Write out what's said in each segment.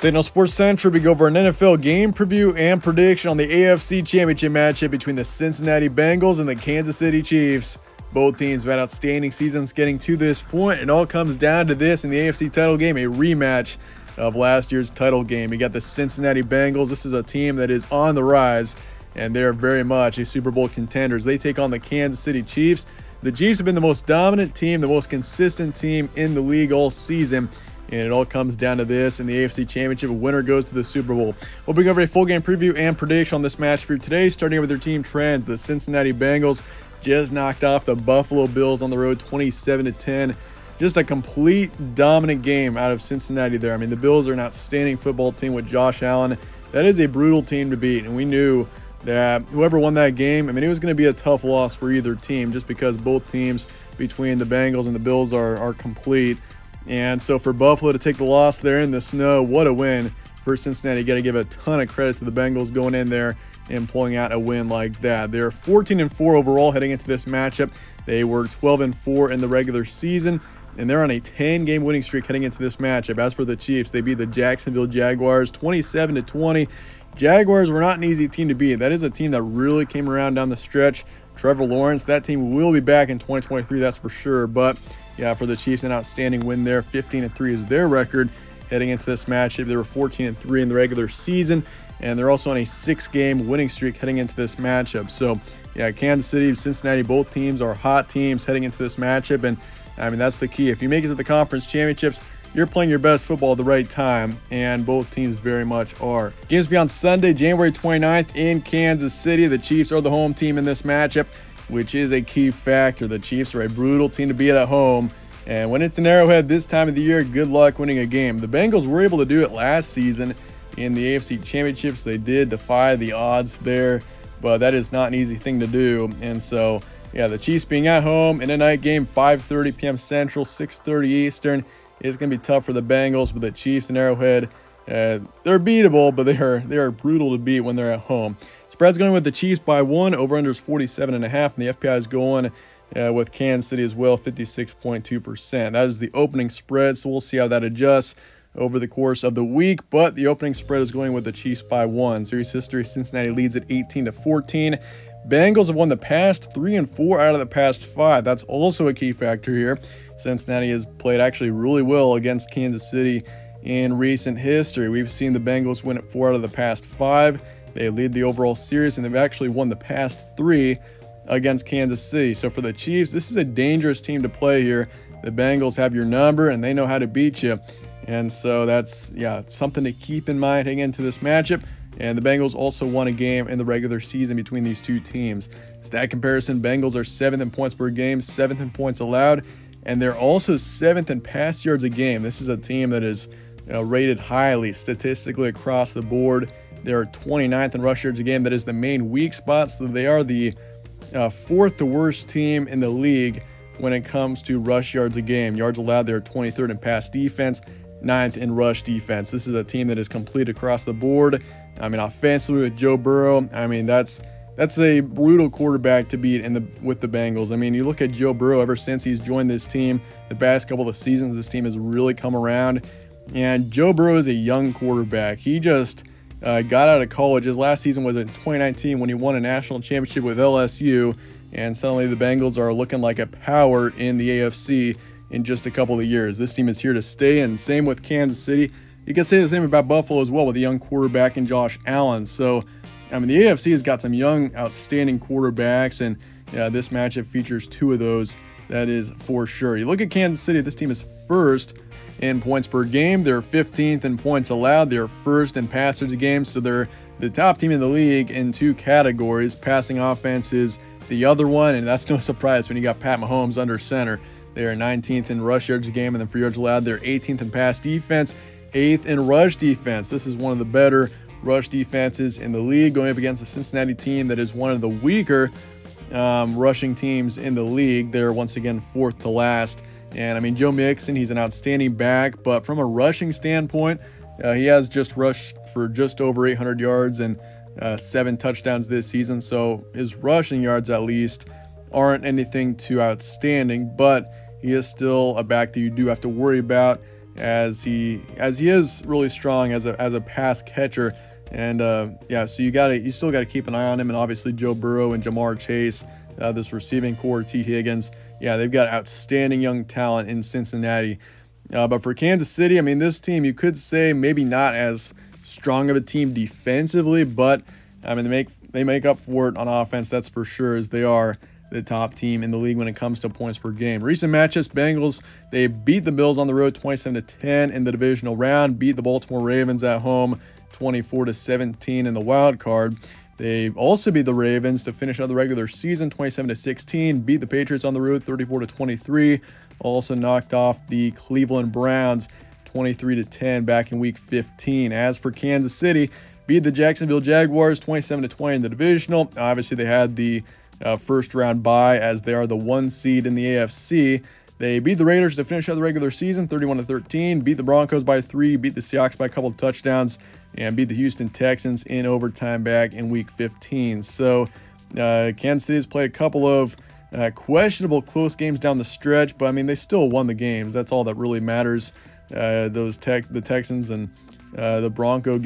Then on Sports Central, we go over an NFL game preview and prediction on the AFC Championship matchup between the Cincinnati Bengals and the Kansas City Chiefs. Both teams have had outstanding seasons getting to this point. It all comes down to this in the AFC title game, a rematch of last year's title game. You got the Cincinnati Bengals. This is a team that is on the rise, and they're very much a Super Bowl contenders. They take on the Kansas City Chiefs. The Chiefs have been the most dominant team, the most consistent team in the league all season. And it all comes down to this in the AFC Championship. A winner goes to the Super Bowl. We'll bring over a full game preview and prediction on this match for today, starting with their team trends. The Cincinnati Bengals just knocked off the Buffalo Bills on the road 27-10. Just a complete dominant game out of Cincinnati there. I mean, the Bills are an outstanding football team with Josh Allen. That is a brutal team to beat, and we knew that whoever won that game, I mean, it was going to be a tough loss for either team just because both teams between the Bengals and the Bills are complete. And so for Buffalo to take the loss there in the snow, what a win for Cincinnati. You got to give a ton of credit to the Bengals going in there and pulling out a win like that. They're 14-4 overall heading into this matchup. They were 12-4 in the regular season, and they're on a 10-game winning streak heading into this matchup. As for the Chiefs, they beat the Jacksonville Jaguars 27-20. Jaguars were not an easy team to beat. That is a team that really came around down the stretch. Trevor Lawrence, that team will be back in 2023, that's for sure. But yeah, for the Chiefs, an outstanding win there. 15-3 is their record heading into this matchup. They were 14-3 in the regular season, and they're also on a 6-game winning streak heading into this matchup. So yeah, Kansas City and Cincinnati, both teams are hot teams heading into this matchup, and I mean, that's the key. If you make it to the conference championships, you're playing your best football at the right time, and both teams very much are. Games will be on Sunday, January 29th in Kansas City. The Chiefs are the home team in this matchup, which is a key factor. The Chiefs are a brutal team to beat at home, and when it's an Arrowhead this time of the year, good luck winning a game. The Bengals were able to do it last season in the AFC Championships. They did defy the odds there, but that is not an easy thing to do. And so yeah, the Chiefs being at home in a night game, 5:30 p.m. Central, 6:30 Eastern, it's going to be tough for the Bengals. But the Chiefs and Arrowhead, they're beatable, but they are brutal to beat when they're at home. Spread's going with the Chiefs by 1. Over-under is 47.5, and the FPI is going with Kansas City as well, 56.2%. That is the opening spread, so we'll see how that adjusts over the course of the week. But the opening spread is going with the Chiefs by 1. Series history, Cincinnati leads at 18-14. Bengals have won the past 3 and 4 out of the past 5. That's also a key factor here. Cincinnati has played actually really well against Kansas City in recent history. We've seen the Bengals win it 4 out of the past 5. They lead the overall series, and they've actually won the past 3 against Kansas City. So for the Chiefs, this is a dangerous team to play here. The Bengals have your number, and they know how to beat you. And so that's, yeah, something to keep in mind heading into this matchup. And the Bengals also won a game in the regular season between these two teams. Stat comparison, Bengals are 7th in points per game, 7th in points allowed, and they're also 7th in pass yards a game. This is a team that is rated highly statistically across the board. They're 29th in rush yards a game. That is the main weak spot. So they are the 4th to worst team in the league when it comes to rush yards a game. Yards allowed, they're 23rd in pass defense, 9th in rush defense. This is a team that is complete across the board. I mean, offensively with Joe Burrow, I mean, that's a brutal quarterback to beat with the Bengals. I mean, you look at Joe Burrow, ever since he's joined this team, the past couple of seasons, this team has really come around. And Joe Burrow is a young quarterback. He just got out of college. His last season was in 2019 when he won a national championship with LSU. And suddenly the Bengals are looking like a power in the AFC in just a couple of years. This team is here to stay, and same with Kansas City. You can say the same about Buffalo as well with a young quarterback in Josh Allen. So, I mean, the AFC has got some young, outstanding quarterbacks, and this matchup features 2 of those. That is for sure. You look at Kansas City, this team is 1st in points per game. They're 15th in points allowed. They're 1st in pass yards a game. So they're the top team in the league in 2 categories. Passing offense is the other one, and that's no surprise when you got Pat Mahomes under center. They are 19th in rush yards a game, and then for yards allowed, they're 18th in pass defense, 8th in rush defense. This is one of the better rush defenses in the league, going up against the Cincinnati team that is one of the weaker rushing teams in the league. They're once again 4th to last. And I mean, Joe Mixon, he's an outstanding back, but from a rushing standpoint, he has just rushed for just over 800 yards and 7 touchdowns this season. So his rushing yards, at least, aren't anything too outstanding, but he is still a back that you do have to worry about. as he is really strong as a pass catcher. And yeah, so you still gotta keep an eye on him, and obviously Joe Burrow and Jamar Chase, this receiving core, T. Higgins. Yeah, they've got outstanding young talent in Cincinnati. But for Kansas City, I mean, this team, you could say maybe not as strong of a team defensively, but I mean, they make up for it on offense, that's for sure, as they are the top team in the league when it comes to points per game. Recent matchups, Bengals, they beat the Bills on the road 27-10 in the divisional round, beat the Baltimore Ravens at home 24-17 in the wild card. They also beat the Ravens to finish out the regular season 27-16, beat the Patriots on the road 34-23, also knocked off the Cleveland Browns 23-10 back in week 15. As for Kansas City, beat the Jacksonville Jaguars 27-20 in the divisional. Obviously, they had the first round bye as they are the 1 seed in the AFC. They beat the Raiders to finish out the regular season 31-13, beat the Broncos by 3, beat the Seahawks by a couple of touchdowns, and beat the Houston Texans in overtime back in week 15. So Kansas City's played a couple of questionable close games down the stretch, but I mean, they still won the games. That's all that really matters. The Texans and the Broncos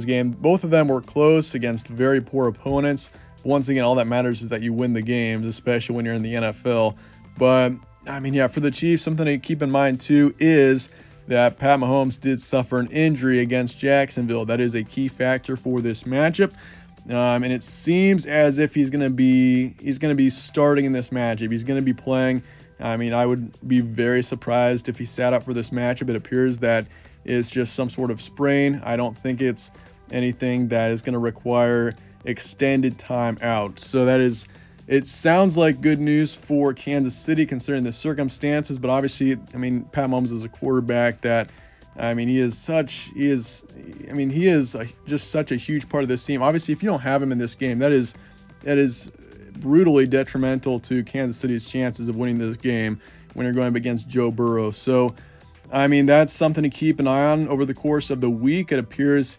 game, both of them were close against very poor opponents. Once again, all that matters is that you win the games, especially when you're in the NFL. But I mean, yeah, for the Chiefs, something to keep in mind too is that Pat Mahomes did suffer an injury against Jacksonville. That is a key factor for this matchup. And it seems as if he's going to be starting in this matchup. He's going to be playing. I mean, I would be very surprised if he sat up for this matchup. It appears that it's just some sort of sprain. I don't think it's anything that is going to require extended time out. So it sounds like good news for Kansas City considering the circumstances, but obviously, I mean, Pat Mahomes is a quarterback that, I mean, he is just such a huge part of this team. Obviously, if you don't have him in this game, that is brutally detrimental to Kansas City's chances of winning this game when you're going up against Joe Burrow. So, I mean, that's something to keep an eye on over the course of the week. It appears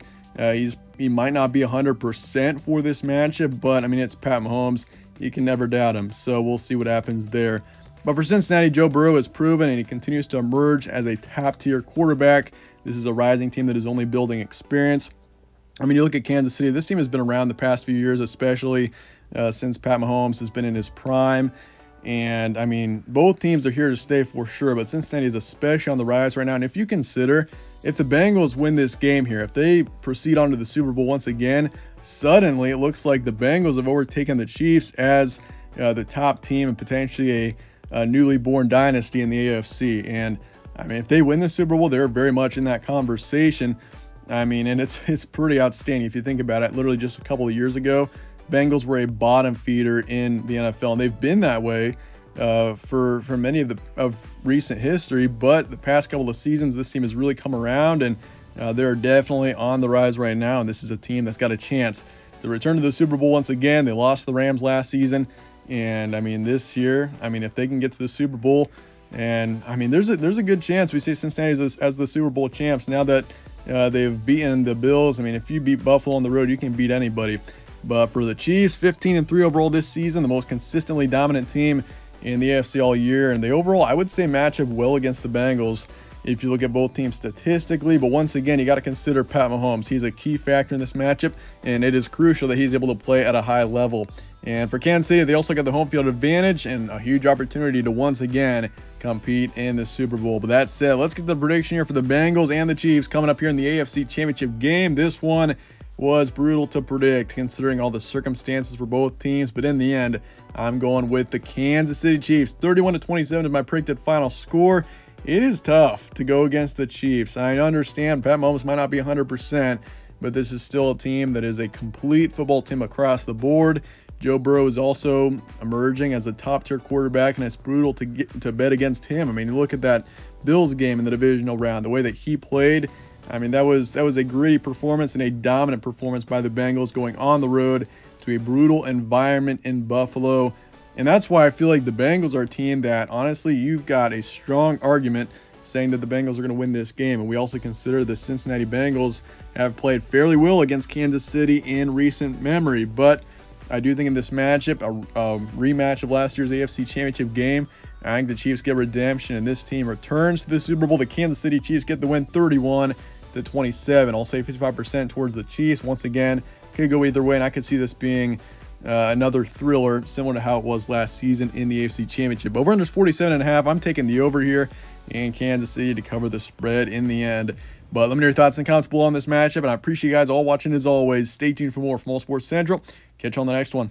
he might not be 100% for this matchup, but I mean, it's Pat Mahomes. You can never doubt him. So we'll see what happens there. But for Cincinnati, Joe Burrow has proven and he continues to emerge as a top-tier quarterback. This is a rising team that is only building experience. I mean, you look at Kansas City, this team has been around the past few years, especially since Pat Mahomes has been in his prime. And I mean, both teams are here to stay for sure, but Cincinnati is especially on the rise right now. And if you consider, if the Bengals win this game here, if they proceed on to the Super Bowl once again, suddenly it looks like the Bengals have overtaken the Chiefs as the top team and potentially a newly born dynasty in the AFC. And I mean, if they win the Super Bowl, they're very much in that conversation. I mean, and it's pretty outstanding if you think about it. Literally just a couple of years ago, Bengals were a bottom feeder in the NFL, and they've been that way for many of recent history. But the past couple of seasons, this team has really come around, and they're definitely on the rise right now. And this is a team that's got a chance to return to the Super Bowl once again. They lost the Rams last season, and I mean, this year, I mean, if they can get to the Super Bowl, and I mean, there's a good chance we see Cincinnati as the Super Bowl champs now that they've beaten the Bills. I mean, if you beat Buffalo on the road, you can beat anybody. But for the Chiefs, 15-3 overall this season, the most consistently dominant team in the AFC all year. And they overall, I would say, match up well against the Bengals if you look at both teams statistically. But once again, you got to consider Pat Mahomes. He's a key factor in this matchup, and it is crucial that he's able to play at a high level. And for Kansas City, they also got the home field advantage and a huge opportunity to once again compete in the Super Bowl. But that said, let's get the prediction here for the Bengals and the Chiefs coming up here in the AFC Championship game. This one was brutal to predict considering all the circumstances for both teams, but in the end, I'm going with the Kansas City Chiefs. 31-27 is my predicted final score. It is tough to go against the Chiefs. I understand Pat Mahomes might not be 100%, but this is still a team that is a complete football team across the board. Joe Burrow is also emerging as a top-tier quarterback, and it's brutal to bet against him. I mean, you look at that Bills game in the divisional round, the way that he played. I mean, that was a gritty performance and a dominant performance by the Bengals going on the road to a brutal environment in Buffalo. And that's why I feel like the Bengals are a team that, honestly, you've got a strong argument saying that the Bengals are going to win this game. And we also consider the Cincinnati Bengals have played fairly well against Kansas City in recent memory. But I do think in this matchup, a rematch of last year's AFC Championship game, I think the Chiefs get redemption, and this team returns to the Super Bowl. The Kansas City Chiefs get the win 31-27. I'll say 55% towards the Chiefs. Once again, could go either way, and I could see this being another thriller similar to how it was last season in the AFC Championship. Over under 47.5. I'm taking the over here in Kansas City to cover the spread in the end. But let me know your thoughts and comments below on this matchup, and I appreciate you guys all watching as always. Stay tuned for more from All Sports Central. Catch you on the next one.